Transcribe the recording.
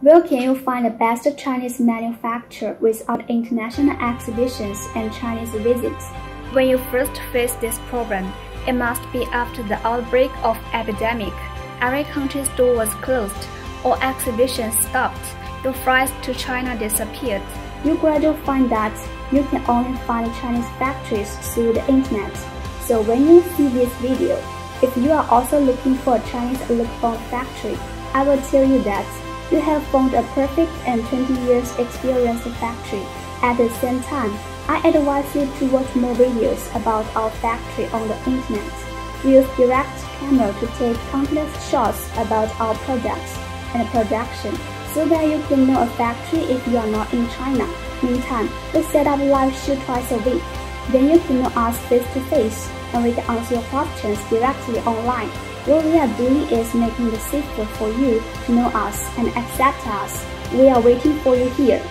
Where can you find the best Chinese manufacturer without international exhibitions and Chinese visits? When you first face this problem, it must be after the outbreak of epidemic. Every country's door was closed, or exhibitions stopped. Your flights to China disappeared. You gradually find that you can only find Chinese factories through the internet. So when you see this video, if you are also looking for a Chinese Alucoworld factory, I will tell you that you have found a perfect and 20 years experienced factory. At the same time, I advise you to watch more videos about our factory on the internet. We use direct camera to take countless shots about our products and production, so that you can know a factory if you are not in China. Meantime, we set up live shoot twice a week. Then you can know us face to face, and we can answer your questions directly online. What we are doing is making it safer for you to know us and accept us. We are waiting for you here.